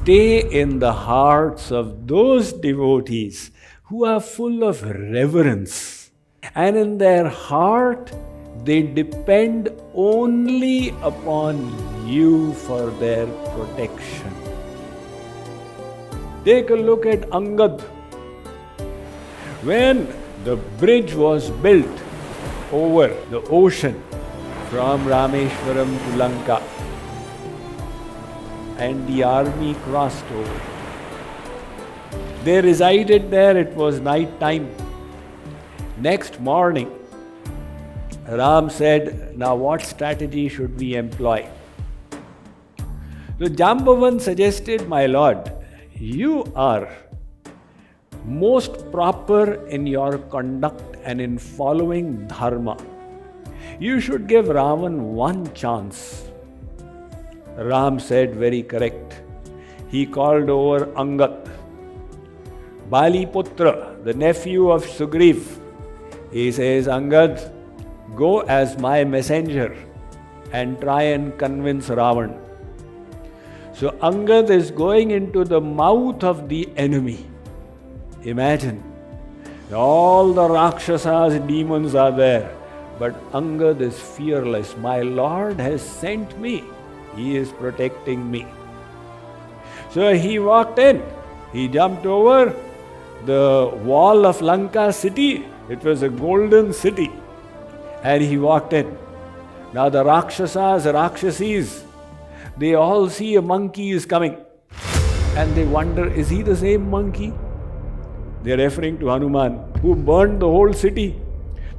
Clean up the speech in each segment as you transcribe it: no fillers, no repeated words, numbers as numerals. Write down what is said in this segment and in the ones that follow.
stay in the hearts of those devotees who are full of reverence. And in their heart, they depend only upon you for their protection. Take a look at Angada. When the bridge was built over the ocean from Rameshwaram to Lanka, and the army crossed over, they resided there. It was night time. Next morning, Ram said, now what strategy should we employ? So Jambavan suggested, my lord, you are most proper in your conduct and in following dharma. You should give Ravan one chance. Ram said, very correct. He called over Angada, Bali Putra, the nephew of Sugriv. He says, Angada, go as my messenger and try and convince Ravan. So Angada is going into the mouth of the enemy. Imagine, all the Rakshasas, demons are there, but Angada is fearless. My Lord has sent me. He is protecting me. So he walked in. He jumped over the wall of Lanka city. It was a golden city. And he walked in. Now the Rakshasas, Rakshasis, they all see a monkey is coming. And they wonder, is he the same monkey? They're referring to Hanuman, who burned the whole city.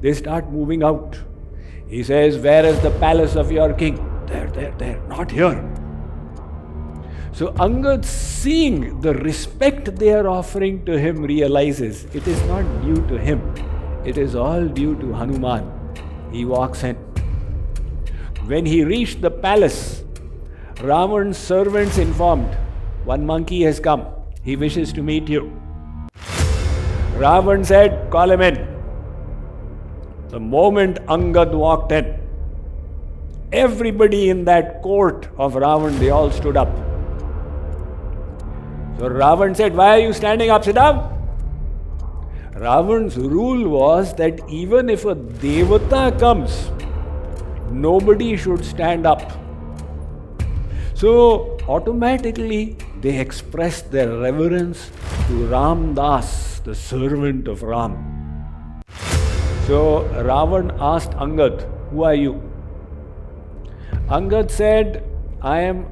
They start moving out. He says, where is the palace of your king? There, not here. So Angada, seeing the respect they are offering to him, realizes it is not due to him. It is all due to Hanuman. He walks in. When he reached the palace, Ravan's servants informed, one monkey has come. He wishes to meet you. Ravan said, call him in. The moment Angada walked in, everybody in that court of Ravan, they all stood up. So Ravan said, why are you standing up? Sit down. Ravan's rule was that even if a devata comes, nobody should stand up. So automatically they expressed their reverence to Ram Das, the servant of Ram. So Ravan asked Angada, who are you? Angada said, I am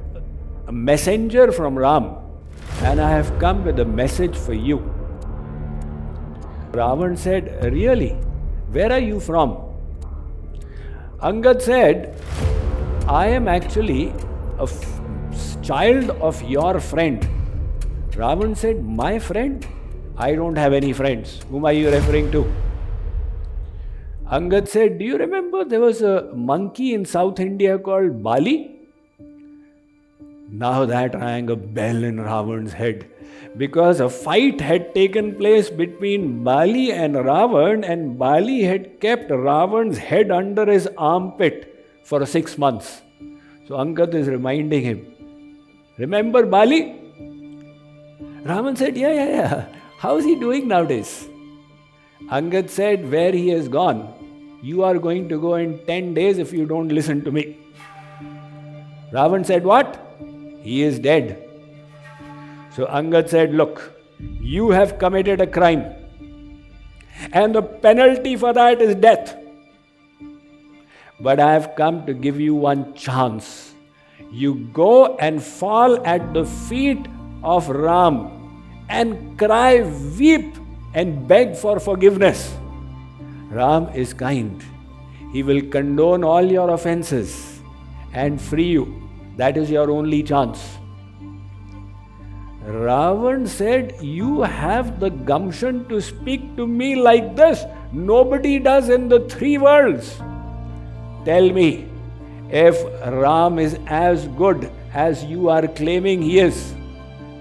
a messenger from Ram and I have come with a message for you. Ravan said, really? Where are you from? Angada said, I am actually a child of your friend. Ravan said, my friend? I don't have any friends. Whom are you referring to? Angada said, do you remember there was a monkey in South India called Bali? Now that rang a bell in Ravan's head, because a fight had taken place between Bali and Ravan, and Bali had kept Ravan's head under his armpit for 6 months. So Angada is reminding him, remember Bali? Ravan said, yeah. How is he doing nowadays? Angada said, where he has gone, you are going to go in 10 days if you don't listen to me. Ravan said, what? He is dead. So Angada said, look, you have committed a crime and the penalty for that is death. But I have come to give you one chance. You go and fall at the feet of Ram and cry, weep and beg for forgiveness. Ram is kind. He will condone all your offenses and free you. That is your only chance. Ravan said, you have the gumption to speak to me like this. Nobody does in the 3 worlds. Tell me, if Ram is as good as you are claiming he is,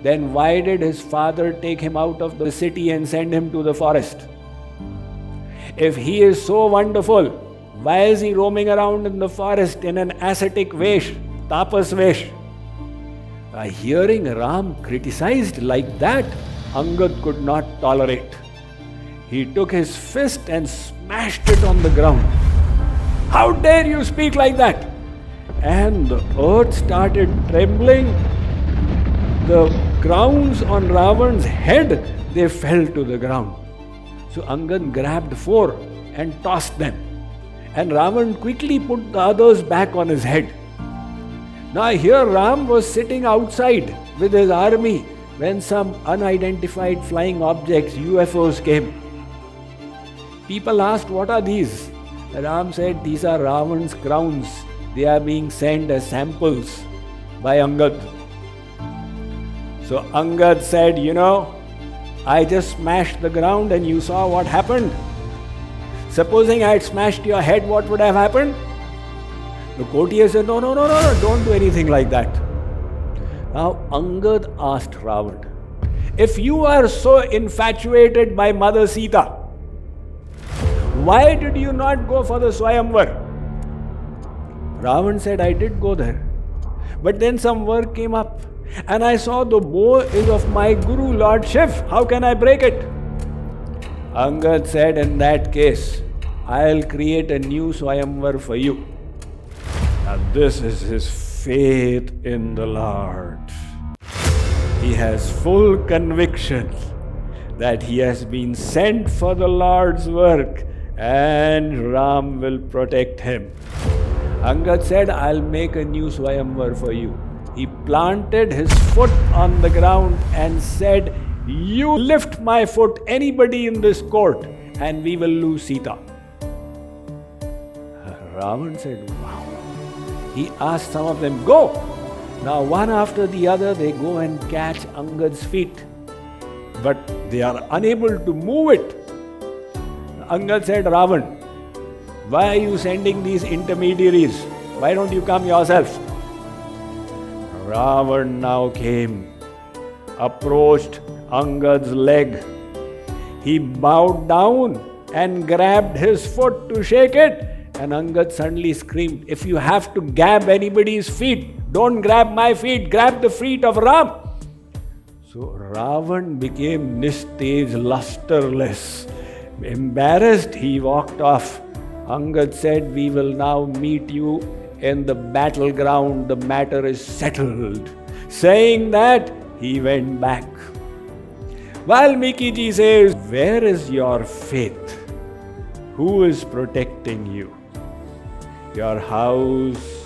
then why did his father take him out of the city and send him to the forest? If he is so wonderful, why is he roaming around in the forest in an ascetic vesh, tapas vesh? Hearing Ram criticized like that, Angad could not tolerate. He took his fist and smashed it on the ground. How dare you speak like that? And the earth started trembling. The crowns on Ravan's head, they fell to the ground. So Angad grabbed 4 and tossed them. And Ravan quickly put the others back on his head. Now here Ram was sitting outside with his army when some unidentified flying objects, UFOs, came. People asked, what are these? Ram said, these are Ravan's crowns. They are being sent as samples by Angad. So Angad said, I just smashed the ground and you saw what happened. Supposing I had smashed your head, what would have happened? The courtier said, no, don't do anything like that. Now Angad asked Ravan, if you are so infatuated by Mother Sita, why did you not go for the Swayamvar? Ravan said, I did go there. But then some work came up and I saw the bow is of my Guru, Lord Shiv. How can I break it? Angad said, in that case, I'll create a new Swayamvar for you. Now this is his faith in the Lord. He has full conviction that he has been sent for the Lord's work and Ram will protect him. Angad said, I'll make a new Swayamvar for you. He planted his foot on the ground and said, you lift my foot, anybody in this court, and we will lose Sita. Ravan said, wow. He asked some of them, go. Now one after the other, they go and catch Angad's feet. But they are unable to move it. Angad said, Ravan, why are you sending these intermediaries? Why don't you come yourself? Ravan now came, approached Angad's leg. He bowed down and grabbed his foot to shake it. And Angad suddenly screamed, if you have to grab anybody's feet, don't grab my feet, grab the feet of Ram. So Ravan became nistej, lusterless. Embarrassed, he walked off. Angad said, we will now meet you in the battleground, the matter is settled. Saying that, he went back. Valmiki ji says, where is your faith? Who is protecting you? Your house,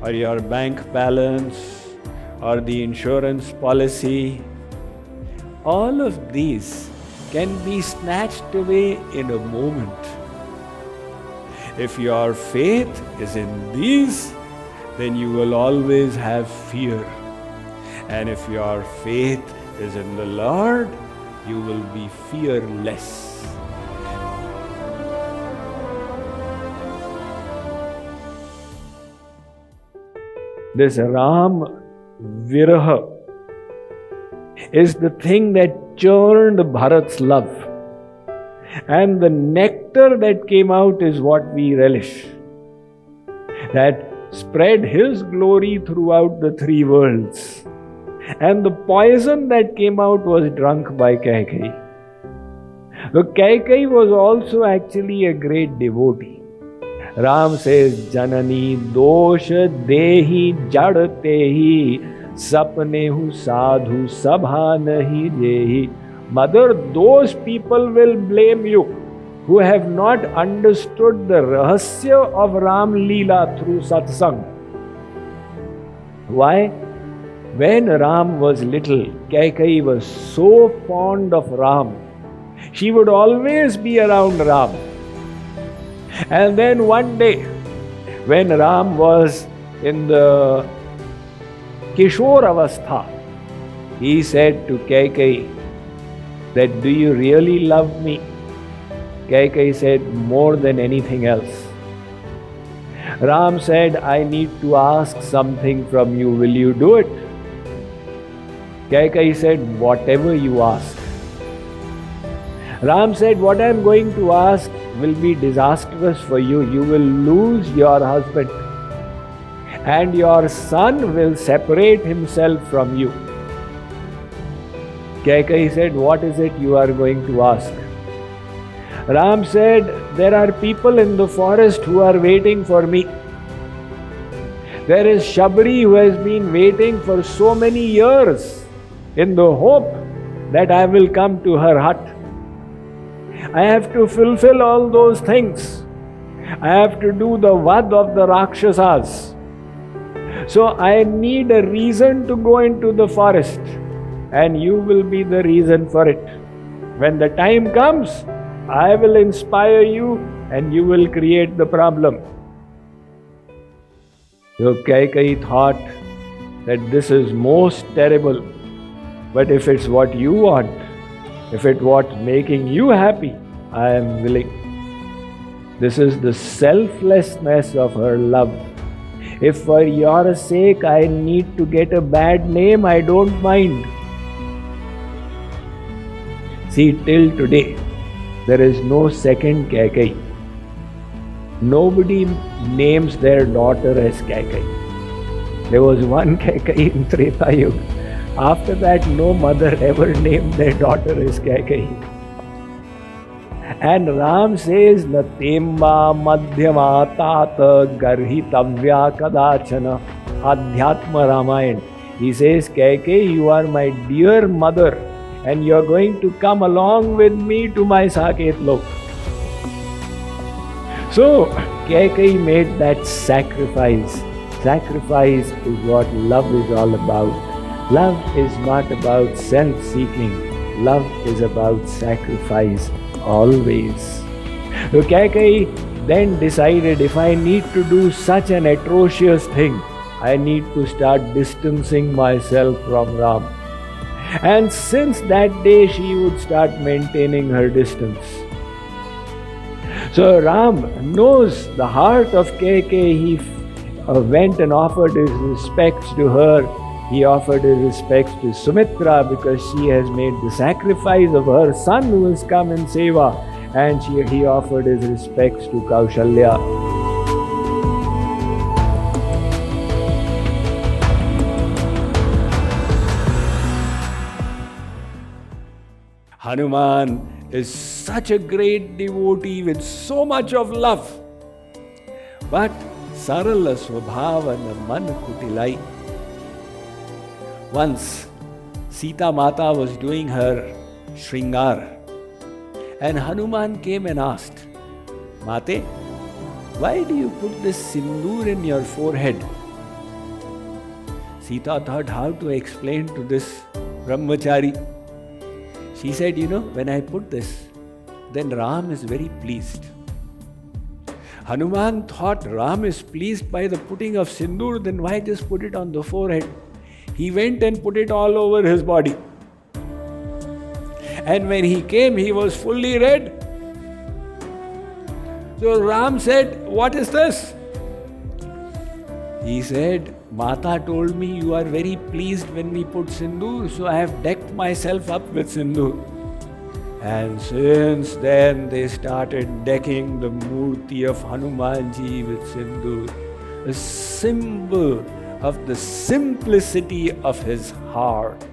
or your bank balance, or the insurance policy? All of these can be snatched away in a moment. If your faith is in these, then you will always have fear. And if your faith is in the Lord, you will be fearless. This Ram Viraha is the thing that churned Bharat's love. And the nectar that came out is what we relish. That spread his glory throughout the 3 worlds. And the poison that came out was drunk by Kaikeyi. The Kaikeyi was also actually a great devotee. Ram says, Janani dosha dehi jadatehi sapnehu sadhu sabha nahi jehi. Mother, those people will blame you who have not understood the rahasya of Ram Leela through satsang. Why? When Ram was little, Kaikeyi was so fond of Ram. She would always be around Ram. And then one day, when Ram was in the Kishore Avastha, he said to Kaikeyi that, do you really love me? Kaikeyi said, more than anything else. Ram said, I need to ask something from you. Will you do it? Kaikeyi said, whatever you ask. Ram said, what I am going to ask will be disastrous for you. You will lose your husband. and your son will separate himself from you. Kaikeyi said, what is it you are going to ask? Ram said, there are people in the forest who are waiting for me. There is Shabri who has been waiting for so many years in the hope that I will come to her hut. I have to fulfill all those things. I have to do the vad of the Rakshasas. So I need a reason to go into the forest, and you will be the reason for it. When the time comes, I will inspire you and you will create the problem. So Kaikeyi thought that this is most terrible, but if it's what you want, if it's what's making you happy, I am willing. This is the selflessness of her love. If for your sake I need to get a bad name, I don't mind. See, till today, there is no second Kaikeyi. Nobody names their daughter as Kaikeyi. There was one Kaikeyi in Treta Yuga. After that, no mother ever named their daughter as Kaikeyi. And Ram says, Natemba madhyama tata garhitavya kadachana adhyatma Ramayan. He says, Kaikeyi, you are my dear mother, and you are going to come along with me to my Saket Lok. So, Kaikeyi made that sacrifice. Sacrifice is what love is all about. Love is not about self-seeking. Love is about sacrifice, always. So Kaikeyi then decided, if I need to do such an atrocious thing, I need to start distancing myself from Ram. And since that day, she would start maintaining her distance. So Ram knows the heart of Kaikeyi. He went and offered his respects to her. He offered his respects to Sumitra because she has made the sacrifice of her son who has come in seva. And he offered his respects to Kaushalya. Hanuman is such a great devotee with so much of love. But sarala swabhava na man kutilai. Once, Sita Mata was doing her shringar, and Hanuman came and asked, Mate, why do you put this sindoor in your forehead? Sita thought how to explain to this brahmachari. She said, when I put this, then Ram is very pleased. Hanuman thought Ram is pleased by the putting of sindoor, then why just put it on the forehead? He went and put it all over his body. And when he came, he was fully red. So Ram said, what is this? He said, Mata told me you are very pleased when we put sindoor, so I have decked myself up with sindoor. And since then they started decking the murti of Hanumanji with sindoor, a symbol of the simplicity of his heart.